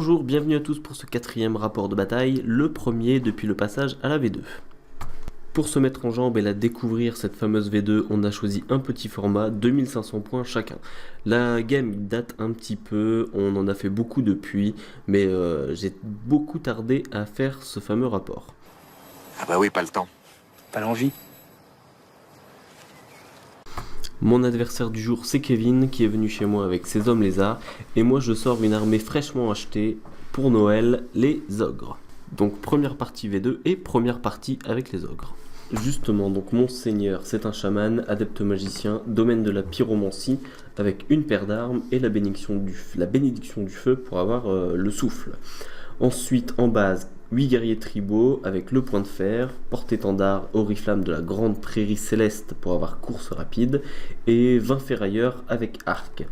Bonjour, bienvenue à tous pour ce 4e rapport de bataille, le premier depuis le passage à la V2. Pour se mettre en jambe et la découvrir, cette fameuse V2, on a choisi un petit format, 2500 points chacun. La game date un petit peu, on en a fait beaucoup depuis, mais j'ai beaucoup tardé à faire ce fameux rapport. Ah bah oui, pas le temps. Pas l'envie. Mon adversaire du jour, c'est Kevin, qui est venu chez moi avec ses hommes lézards, et moi je sors une armée fraîchement achetée pour Noël, les ogres. Donc première partie V2 et première partie avec les ogres. Justement, donc mon seigneur, c'est un chaman, adepte magicien, domaine de la pyromancie, avec une paire d'armes et la bénédiction du feu pour avoir le souffle. Ensuite, en base, 8 guerriers tribaux avec le point de fer, porte-étendard oriflamme de la grande prairie céleste pour avoir course rapide, et 20 ferrailleurs avec arc.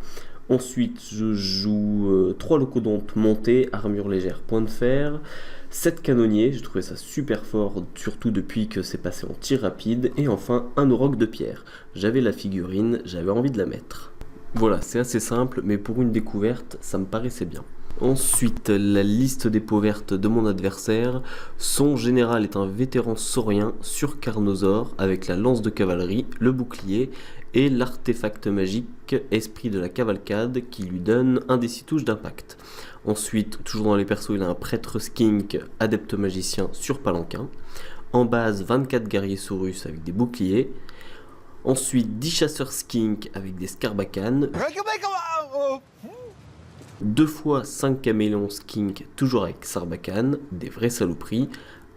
Ensuite, je joue 3 locodontes montés, armure légère, point de fer, 7 canonniers, j'ai trouvé ça super fort, surtout depuis que c'est passé en tir rapide, et enfin un auroch de pierre. J'avais la figurine, j'avais envie de la mettre. Voilà, c'est assez simple, mais pour une découverte, ça me paraissait bien. Ensuite, la liste des peaux vertes de mon adversaire. Son général est un vétéran saurien sur Carnosaur avec la lance de cavalerie, le bouclier et l'artefact magique esprit de la cavalcade qui lui donne un des 6 touches d'impact. Ensuite, toujours dans les persos, il a un prêtre skink, adepte magicien sur palanquin. En base, 24 guerriers saurus avec des boucliers. Ensuite, 10 chasseurs skink avec des scarbacanes. 2 fois 5 caméléons skink, toujours avec sarbacane, des vraies saloperies,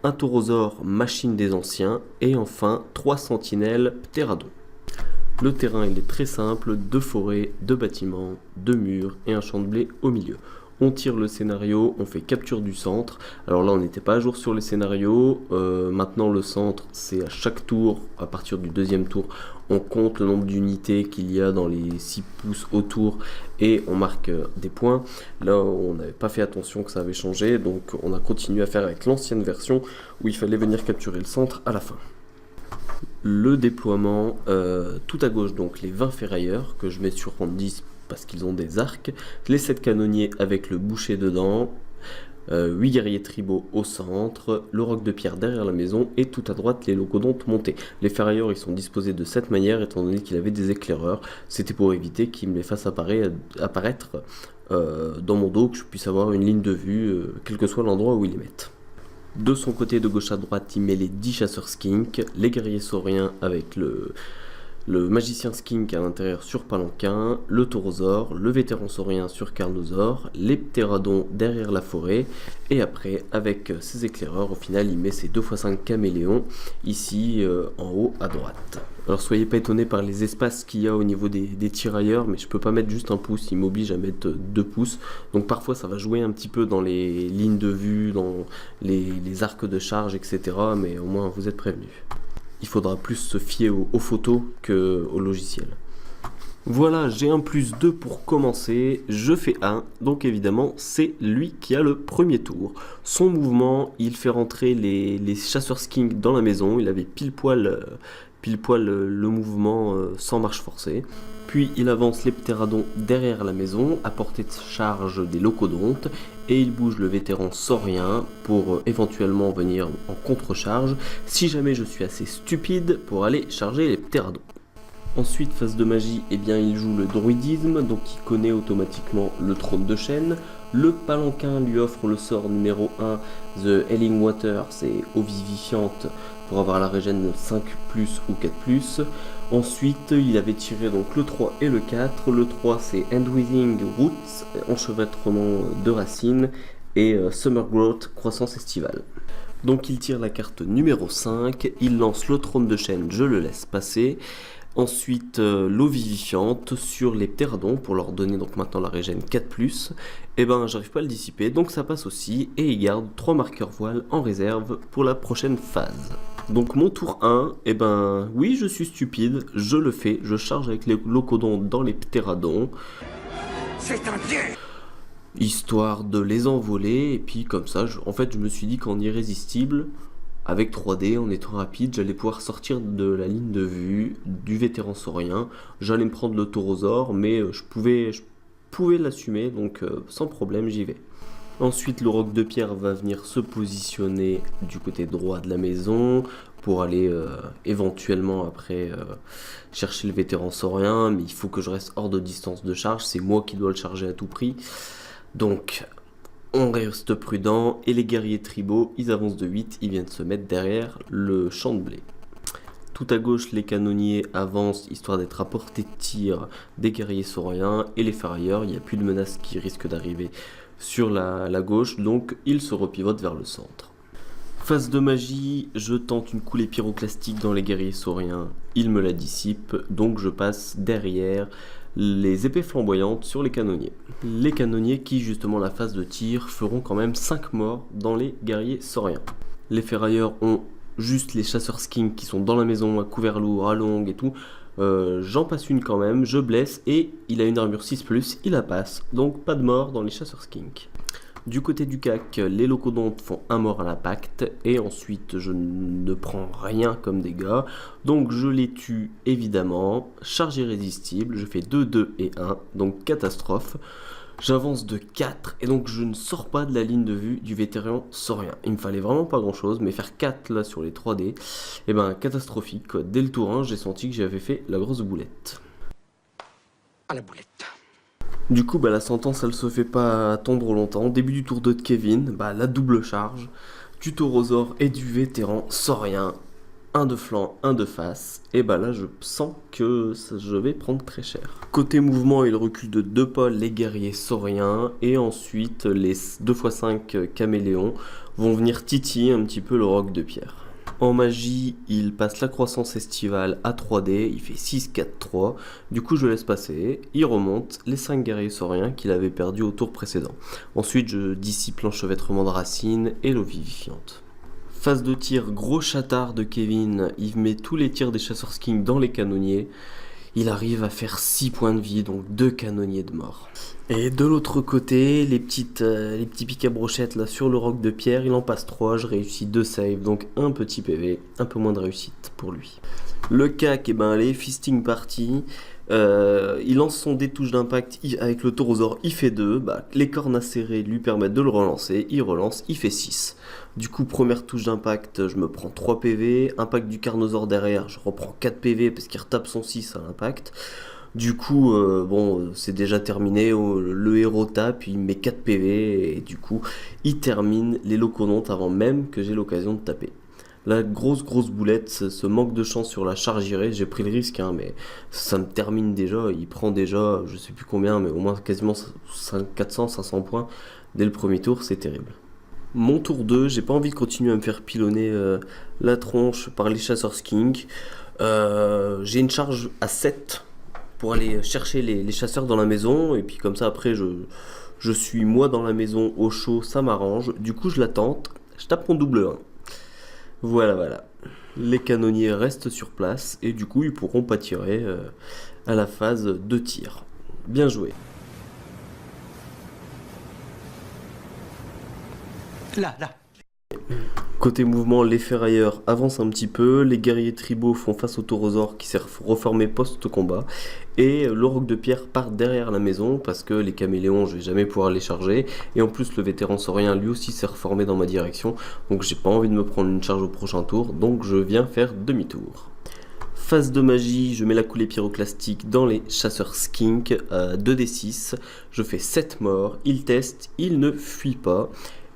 un taurosaure machine des anciens, et enfin 3 sentinelles ptéradons. Le terrain il est très simple, 2 forêts, 2 bâtiments, 2 murs et un champ de blé au milieu. On tire le scénario, on fait capture du centre. Alors là on n'était pas à jour sur les scénarios, maintenant le centre c'est à chaque tour, à partir du 2e tour, on compte le nombre d'unités qu'il y a dans les 6 pouces autour et on marque des points. Là on n'avait pas fait attention que ça avait changé, donc on a continué à faire avec l'ancienne version où il fallait venir capturer le centre à la fin. Le déploiement, tout à gauche donc les 20 ferrailleurs que je mets sur rang 10 parce qu'ils ont des arcs, les 7 canonniers avec le boucher dedans, 8 guerriers tribaux au centre, le roc de pierre derrière la maison et tout à droite les locodontes montés. Les ferrailleurs ils sont disposés de cette manière étant donné qu'il avait des éclaireurs, c'était pour éviter qu'ils me les fassent apparaître dans mon dos, que je puisse avoir une ligne de vue quel que soit l'endroit où ils les mettent. De son côté de gauche à droite il met les 10 chasseurs skink, les guerriers sauriens avec le magicien skink à l'intérieur sur palanquin, le taurosaure, le vétéran saurien sur carnosaure, les ptéradons derrière la forêt, et après avec ses éclaireurs au final il met ses 2x5 caméléons ici en haut à droite. Alors soyez pas étonnés par les espaces qu'il y a au niveau des tirailleurs, mais je peux pas mettre juste un pouce, il m'oblige à mettre 2 pouces, donc parfois ça va jouer un petit peu dans les lignes de vue, dans les arcs de charge, etc. Mais au moins vous êtes prévenus. Il faudra plus se fier aux photos qu'au logiciel. Voilà, j'ai un +2 pour commencer, je fais 1, donc évidemment c'est lui qui a le premier tour. Son mouvement, il fait rentrer les chasseurs skink dans la maison, il avait pile poil le mouvement sans marche forcée. Puis il avance les ptéradons derrière la maison, à portée de charge des locodontes, et il bouge le vétéran saurien pour éventuellement venir en contre-charge, si jamais je suis assez stupide pour aller charger les ptéradons. Ensuite, phase de magie, eh bien, il joue le druidisme, donc il connaît automatiquement le trône de chêne. Le palanquin lui offre le sort numéro 1, The Healing Water, c'est eau vivifiante pour avoir la régène 5+, ou 4+. Ensuite, il avait tiré donc le 3 et le 4. Le 3, c'est Endwithing Roots, enchevêtrement de racines, et Summer Growth, croissance estivale. Donc il tire la carte numéro 5, il lance le trône de chêne, je le laisse passer. Ensuite, l'eau vivifiante sur les ptéradons pour leur donner donc maintenant la régène 4+. Et ben j'arrive pas à le dissiper, donc ça passe aussi, et il garde 3 marqueurs voile en réserve pour la prochaine phase. Donc mon tour 1, et ben oui je suis stupide, je le fais, je charge avec les locodontes dans les ptéradons. C'est un piège! Histoire de les envoler, et puis comme ça, je me suis dit qu'en irrésistible, avec 3D, en étant rapide, j'allais pouvoir sortir de la ligne de vue du vétéran saurien. J'allais me prendre le taurosaure, mais je pouvais l'assumer, donc sans problème, j'y vais. Ensuite, le roc de pierre va venir se positionner du côté droit de la maison pour aller éventuellement après chercher le vétéran saurien, mais il faut que je reste hors de distance de charge, c'est moi qui dois le charger à tout prix. Donc on reste prudent et les guerriers tribaux, ils avancent de 8, ils viennent se mettre derrière le champ de blé. Tout à gauche, les canonniers avancent histoire d'être à portée de tir des guerriers sauriens et les ferrailleurs, il n'y a plus de menaces qui risquent d'arriver sur la gauche, donc ils se repivotent vers le centre. Phase de magie, je tente une coulée pyroclastique dans les guerriers sauriens, ils me la dissipent, donc je passe derrière les épées flamboyantes sur les canonniers. Les canonniers qui, justement, la phase de tir, feront quand même 5 morts dans les guerriers sauriens. Les ferrailleurs ont juste les chasseurs skinks qui sont dans la maison à couvert lourd, à longue et tout. J'en passe une quand même, je blesse et il a une armure 6+, il la passe. Donc pas de mort dans les chasseurs skinks. Du côté du CAC, les locodontes font un mort à l'impact et ensuite je ne prends rien comme dégâts. Donc je les tue évidemment. Charge irrésistible, je fais 2, 2 et 1, donc catastrophe. J'avance de 4 et donc je ne sors pas de la ligne de vue du vétéran saurien. Il me fallait vraiment pas grand chose, mais faire 4 là sur les 3D, et ben catastrophique quoi. Dès le tour 1, j'ai senti que j'avais fait la grosse boulette. À la boulette. Du coup, la sentence elle se fait pas attendre longtemps. Début du tour 2 de Kevin, la double charge du taurosaure et du vétéran saurien. Un de flanc, un de face, et là je sens que je vais prendre très cher. Côté mouvement, il recule de 2 pas les guerriers sauriens, et ensuite les 2x5 caméléons vont venir titiller un petit peu le roc de pierre. En magie, il passe la croissance estivale à 3D, il fait 6, 4, 3, du coup je laisse passer, il remonte les 5 guerriers sauriens qu'il avait perdus au tour précédent. Ensuite je dissipe l'enchevêtrement de racines et l'eau vivifiante. Phase de tir, gros chatard de Kevin, il met tous les tirs des chasseurs skinks dans les canonniers. Il arrive à faire 6 points de vie, donc 2 canonniers de mort. Et de l'autre côté, les petits pics à brochette là sur le roc de pierre, il en passe 3, je réussis 2 saves, donc un petit PV, un peu moins de réussite pour lui. Le CAC, allez, fisting party. Il lance son dé de touche d'impact avec le taurosaure, il fait 2, les cornes acérées lui permettent de le relancer, il relance, il fait 6. Du coup, première touche d'impact, je me prends 3 PV, impact du carnosaure derrière, je reprends 4 PV parce qu'il retape son 6 à l'impact. Du coup, c'est déjà terminé, le héros tape, il met 4 PV et du coup, il termine les locodontes avant même que j'ai l'occasion de taper. La grosse boulette, ce manque de chance sur la charge irré, j'ai pris le risque, mais ça me termine déjà, il prend déjà, je sais plus combien, mais au moins quasiment 400, 500 points dès le premier tour, c'est terrible. Mon tour 2, j'ai pas envie de continuer à me faire pilonner la tronche par les chasseurs skinks. J'ai une charge à 7 pour aller chercher les chasseurs dans la maison, et puis comme ça après je suis moi dans la maison au chaud, ça m'arrange. Du coup je la tente, je tape mon double 1. Voilà. Les canonniers restent sur place et du coup ils pourront pas tirer à la phase de tir. Bien joué. Là. Côté mouvement, les ferrailleurs avancent un petit peu, les guerriers tribaux font face au taurosaure qui s'est reformé post-combat, et le roc de pierre part derrière la maison parce que les caméléons, je vais jamais pouvoir les charger, et en plus le vétéran saurien lui aussi s'est reformé dans ma direction, donc j'ai pas envie de me prendre une charge au prochain tour, donc je viens faire demi-tour. Phase de magie, je mets la coulée pyroclastique dans les chasseurs skink, 2d6, je fais 7 morts, il teste, il ne fuit pas.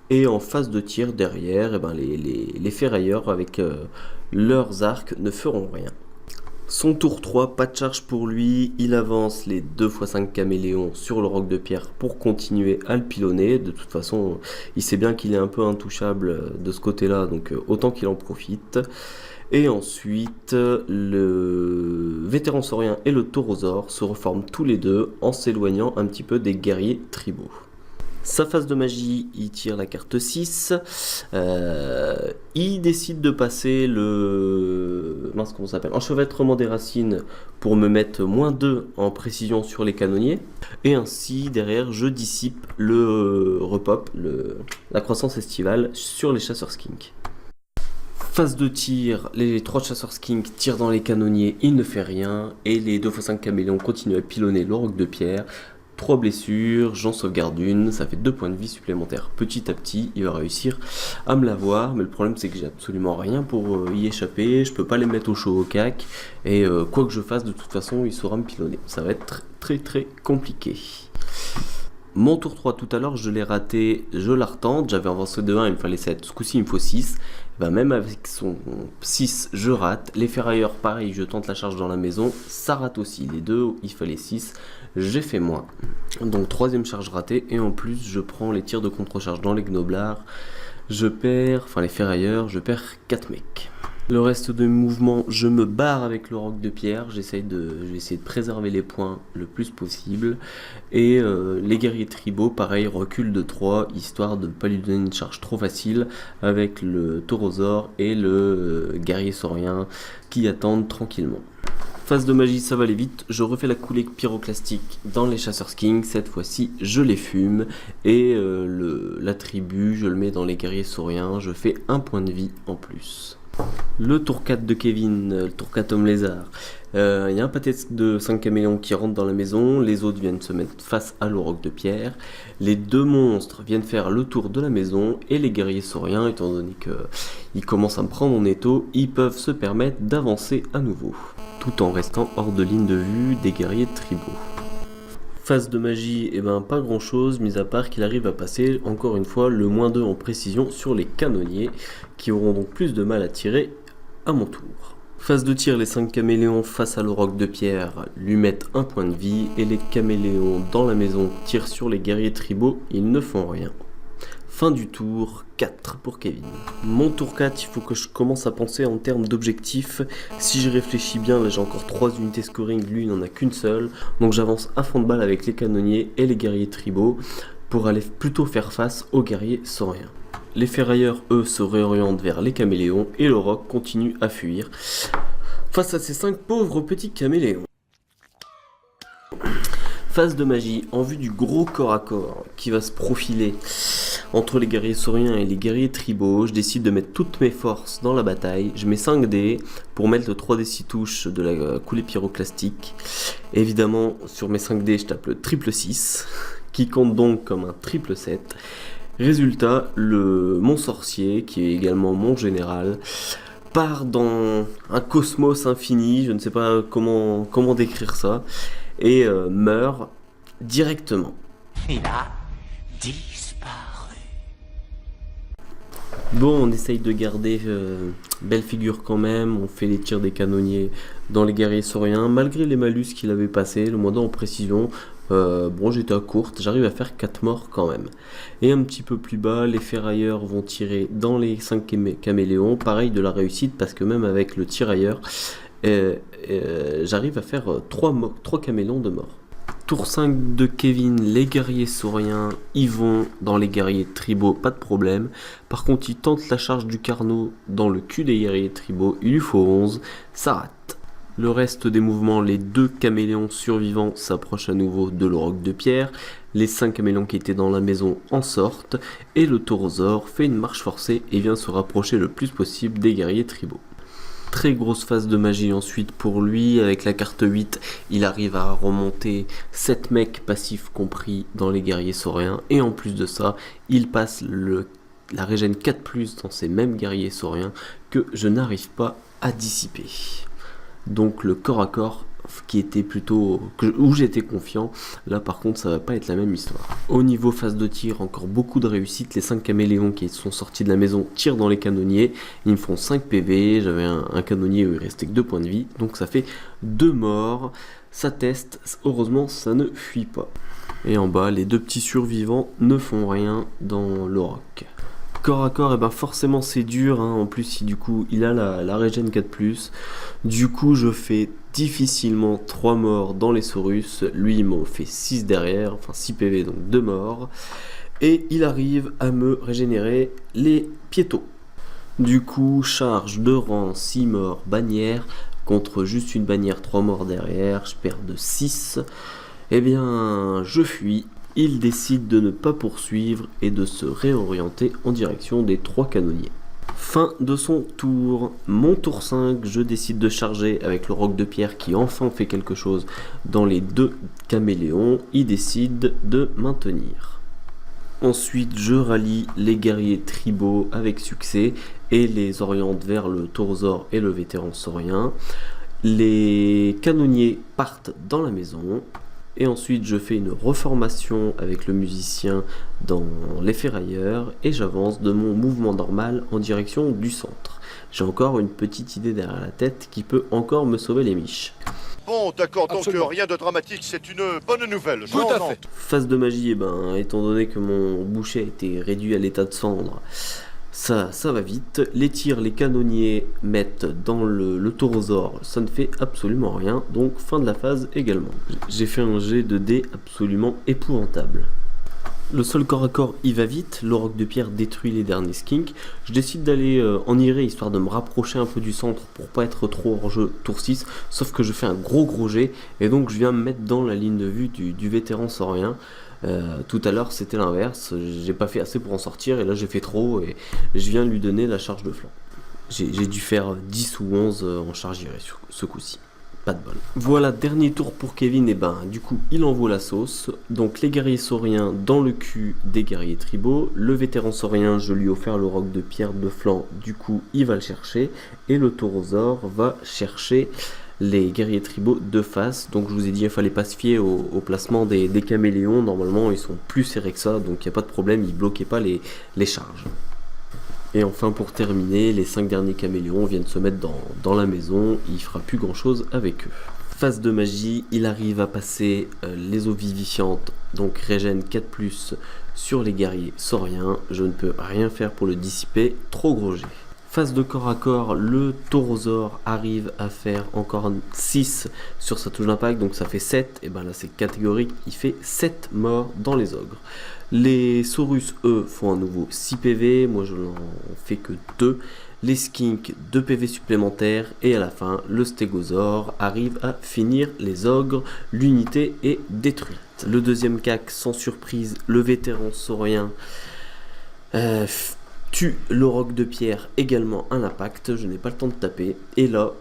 Et en phase de tir derrière, les ferrailleurs avec leurs arcs ne feront rien. Son tour 3, pas de charge pour lui, il avance les 2x5 caméléons sur le roc de pierre pour continuer à le pilonner. De toute façon, il sait bien qu'il est un peu intouchable de ce côté-là, donc autant qu'il en profite. Et ensuite, le vétéran saurien et le taurosaure se reforment tous les deux en s'éloignant un petit peu des guerriers tribaux. Sa phase de magie, il tire la carte 6, il décide de passer le enchevêtrement des racines pour me mettre -2 en précision sur les canonniers, et ainsi derrière je dissipe le repop, la croissance estivale sur les chasseurs skinks. Phase de tir, les 3 chasseurs skinks tirent dans les canonniers, il ne fait rien, et les 2x5 caméléons continuent à pilonner le roc de pierre. 3 blessures, j'en sauvegarde une, ça fait 2 points de vie supplémentaires. Petit à petit, il va réussir à me l'avoir, mais le problème c'est que j'ai absolument rien pour y échapper, je peux pas les mettre au chaud au cac, et quoi que je fasse, de toute façon, il saura me pilonner. Ça va être très très compliqué. Mon tour 3 tout à l'heure, je l'ai raté, je la retente, j'avais avancé de 1, il me fallait 7, ce coup-ci il me faut 6. Ben, même avec son 6, je rate. Les ferrailleurs, pareil, je tente la charge dans la maison, ça rate aussi. Les deux, il fallait 6, j'ai fait moins. Donc 3ème charge ratée, et en plus je prends les tirs de contre-charge dans les gnoblards. Les ferrailleurs, je perds 4 mecs. Le reste de mes mouvements, je me barre avec le roc de pierre, je vais essayer de préserver les points le plus possible. Et les guerriers tribaux, pareil, reculent de 3, histoire de ne pas lui donner une charge trop facile, avec le taurosaure et le guerrier saurien qui attendent tranquillement. Phase de magie, ça va aller vite, je refais la coulée pyroclastique dans les chasseurs King, cette fois-ci je les fume, et l'attribut, je le mets dans les guerriers sauriens, je fais 1 point de vie en plus. Le tour 4 de Kevin, le tour 4 homme lézard, il y a un pâté de 5 caméléons qui rentrent dans la maison, les autres viennent se mettre face à l'auroch de pierre, les 2 monstres viennent faire le tour de la maison, et les guerriers sauriens, étant donné qu'ils commencent à me prendre en étau, ils peuvent se permettre d'avancer à nouveau, tout en restant hors de ligne de vue des guerriers tribaux. Phase de magie, pas grand chose, mis à part qu'il arrive à passer, encore une fois, le -2 en précision sur les canonniers, qui auront donc plus de mal à tirer à mon tour. Phase de tir, les 5 caméléons face à l'auroch de pierre lui mettent 1 point de vie, et les caméléons dans la maison tirent sur les guerriers tribaux, ils ne font rien. Fin du tour 4 pour Kevin. Mon tour 4, il faut que je commence à penser en termes d'objectifs. Si je réfléchis bien, là j'ai encore 3 unités scoring, lui il n'en a qu'une seule. Donc j'avance à fond de balle avec les canonniers et les guerriers tribaux pour aller plutôt faire face aux guerriers sauriens. Les ferrailleurs, eux, se réorientent vers les caméléons et l'auroch continue à fuir face à ces 5 pauvres petits caméléons. Phase de magie, en vue du gros corps à corps qui va se profiler entre les guerriers sauriens et les guerriers tribaux, je décide de mettre toutes mes forces dans la bataille. Je mets 5 dés pour mettre le 3d6 touches de la coulée pyroclastique. Évidemment, sur mes 5 dés, je tape le triple 6, qui compte donc comme un triple 7. Résultat, mon sorcier, qui est également mon général, part dans un cosmos infini, je ne sais pas comment décrire ça, et meurt directement. Il a disparu. Bon, on essaye de garder belle figure quand même, on fait les tirs des canonniers dans les guerriers sauriens, malgré les malus qu'il avait passé, le -2 en précision. J'étais à courte, j'arrive à faire 4 morts quand même. Et un petit peu plus bas, les ferrailleurs vont tirer dans les 5 caméléons, pareil de la réussite, parce que même avec le tirailleur, j'arrive à faire 3 caméléons de mort. Tour 5 de Kevin, les guerriers sauriens, ils vont dans les guerriers tribaux, pas de problème. Par contre, il tente la charge du carnot dans le cul des guerriers tribaux, il lui faut 11, ça rate. Le reste des mouvements, les 2 caméléons survivants s'approchent à nouveau de l'auroch de pierre, les 5 caméléons qui étaient dans la maison en sortent, et le taurosaure fait une marche forcée et vient se rapprocher le plus possible des guerriers tribaux. Très grosse phase de magie ensuite pour lui, avec la carte 8, il arrive à remonter 7 mecs passifs compris dans les guerriers sauriens, et en plus de ça, il passe la régène 4+, dans ces mêmes guerriers sauriens que je n'arrive pas à dissiper. Donc le corps à corps qui était plutôt où j'étais confiant, là par contre ça va pas être la même histoire. Au niveau phase de tir, encore beaucoup de réussite, les 5 caméléons qui sont sortis de la maison tirent dans les canonniers, ils me font 5 PV, j'avais un canonnier où il restait que 2 points de vie, donc ça fait 2 morts, ça teste, heureusement ça ne fuit pas. Et en bas, les 2 petits survivants ne font rien dans l'auroch. Corps à corps, forcément c'est dur, en plus si du coup il a la régène 4+, du coup je fais difficilement 3 morts dans les Saurus, lui il m'en fait 6 derrière, enfin 6 PV donc 2 morts, et il arrive à me régénérer les piétaux. Du coup charge de rang, 6 morts, bannière, contre juste une bannière 3 morts derrière, je perds de 6, je fuis. Il décide de ne pas poursuivre et de se réorienter en direction des 3 canonniers. Fin Fin de son tour. Mon tour 5, je décide de charger avec le roc de pierre qui enfin fait quelque chose dans les 2 caméléons. Il décide de maintenir. Ensuite, je rallie les guerriers tribaux avec succès et les oriente vers le taurosaure et le vétéran saurien. Les canonniers partent dans la maison. Et ensuite, je fais une reformation avec le musicien dans les ferrailleurs et j'avance de mon mouvement normal en direction du centre. J'ai encore une petite idée derrière la tête qui peut encore me sauver les miches. Bon, d'accord, donc rien de dramatique, c'est une bonne nouvelle. Tout à fait. Phase de magie, étant donné que mon boucher a été réduit à l'état de cendre, ça va vite. Les tirs, les canonniers mettent dans le taurosaure, ça ne fait absolument rien. Donc fin de la phase également. J'ai fait un jet de dés absolument épouvantable. Le seul corps à corps, il va vite. Le roc de pierre détruit les derniers skinks. Je décide d'aller en iré histoire de me rapprocher un peu du centre pour pas être trop hors jeu tour 6. Sauf que je fais un gros jet et donc je viens me mettre dans la ligne de vue du vétéran saurien. Tout à l'heure c'était l'inverse, j'ai pas fait assez pour en sortir et là j'ai fait trop et je viens lui donner la charge de flanc. J'ai dû faire 10 ou 11 en charge iré sur ce coup-ci. Pas de bol. Voilà, dernier tour pour Kevin, et du coup il envoie la sauce. Donc les guerriers sauriens dans le cul des guerriers tribaux. Le vétéran saurien, je lui ai offert le roc de pierre de flanc, du coup il va le chercher. Et le taurosaure va chercher les guerriers tribaux de face. Donc je vous ai dit, il fallait pas se fier au placement des caméléons. Normalement ils sont plus serrés que ça, donc il n'y a pas de problème, ils bloquaient pas les charges. Et enfin pour terminer, les 5 derniers caméléons viennent se mettre dans la maison, il fera plus grand chose avec eux. Phase de magie, il arrive à passer les eaux vivifiantes, donc régène 4+, sur les guerriers sauriens. Je ne peux rien faire pour le dissiper, trop gros jet. Phase de corps à corps, le taurosaure arrive à faire encore 6 sur sa touche d'impact, donc ça fait 7, et là c'est catégorique, il fait 7 morts dans les ogres. Les saurus, eux, font à nouveau 6 PV, moi je n'en fais que 2. Les skinks, 2 PV supplémentaires, et à la fin, le stégosaure arrive à finir les ogres, l'unité est détruite. Le deuxième cac, sans surprise, le vétéran saurien tue le roc de pierre, également un impact, je n'ai pas le temps de taper, et là,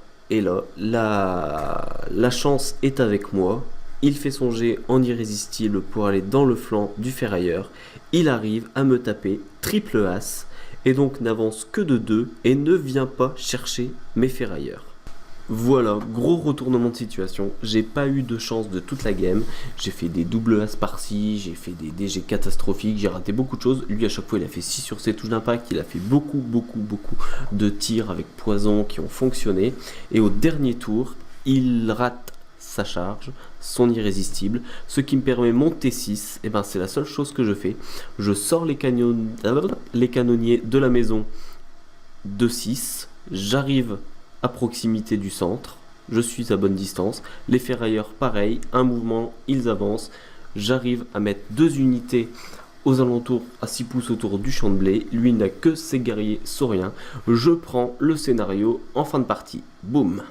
la chance est avec moi. Il fait son jet en irrésistible pour aller dans le flanc du ferrailleur. Il arrive à me taper triple as et donc n'avance que de 2 et ne vient pas chercher mes ferrailleurs. Voilà, gros retournement de situation. J'ai pas eu de chance de toute la game. J'ai fait des double as par-ci, j'ai fait des DG catastrophiques, j'ai raté beaucoup de choses. Lui à chaque fois il a fait 6 sur ses touches d'impact, il a fait beaucoup de tirs avec poison qui ont fonctionné. Et au dernier tour, il rate sa charge, son irrésistible, ce qui me permet mon T6, c'est la seule chose que je fais. Je sors les canonniers de la maison de 6, j'arrive à proximité du centre, je suis à bonne distance, les ferrailleurs pareil, un mouvement, ils avancent, j'arrive à mettre 2 unités aux alentours à 6 pouces autour du champ de blé, lui n'a que ses guerriers sauriens, je prends le scénario en fin de partie, boum.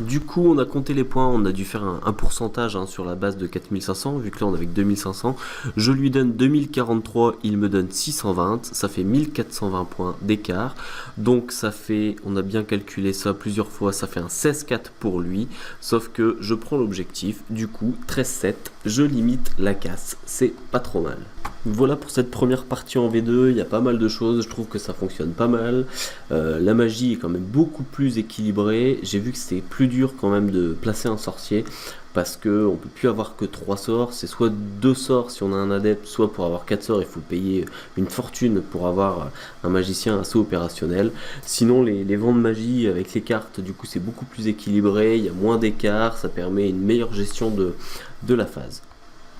Du coup, on a compté les points, on a dû faire un pourcentage sur la base de 4500, vu que là on avait que 2500. Je lui donne 2043, il me donne 620, ça fait 1420 points d'écart. Donc ça fait, on a bien calculé ça plusieurs fois, ça fait un 16-4 pour lui. Sauf que je prends l'objectif, du coup 13-7, je limite la casse, c'est pas trop mal. Voilà pour cette première partie en V2, il y a pas mal de choses, je trouve que ça fonctionne pas mal. La magie est quand même beaucoup plus équilibrée, j'ai vu que c'était plus dur quand même de placer un sorcier, parce que on peut plus avoir que 3 sorts, c'est soit 2 sorts si on a un adepte, soit pour avoir 4 sorts il faut payer une fortune pour avoir un magicien assez opérationnel. Sinon les vents de magie avec les cartes, du coup c'est beaucoup plus équilibré, il y a moins d'écart, ça permet une meilleure gestion de la phase.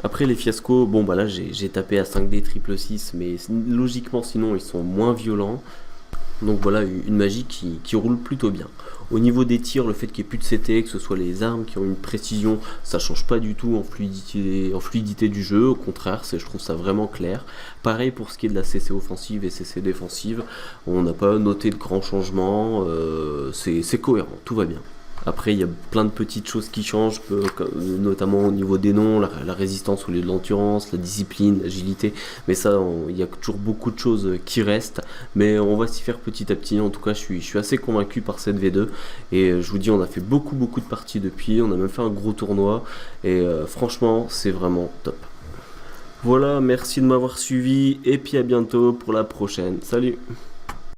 Après les fiascos, là j'ai tapé à 5D triple 6, mais logiquement sinon ils sont moins violents. Donc voilà, une magie qui roule plutôt bien. Au niveau des tirs, le fait qu'il n'y ait plus de CT, que ce soit les armes qui ont une précision, ça change pas du tout en fluidité du jeu, au contraire, je trouve ça vraiment clair. Pareil pour ce qui est de la CC offensive et CC défensive, on n'a pas noté de grands changements, c'est cohérent, tout va bien. Après, il y a plein de petites choses qui changent, notamment au niveau des noms, la résistance ou l'endurance, la discipline, l'agilité. Mais ça, il y a toujours beaucoup de choses qui restent. Mais on va s'y faire petit à petit. En tout cas, je suis assez convaincu par cette V2. Et je vous dis, on a fait beaucoup de parties depuis. On a même fait un gros tournoi. Et franchement, c'est vraiment top. Voilà, merci de m'avoir suivi. Et puis à bientôt pour la prochaine. Salut!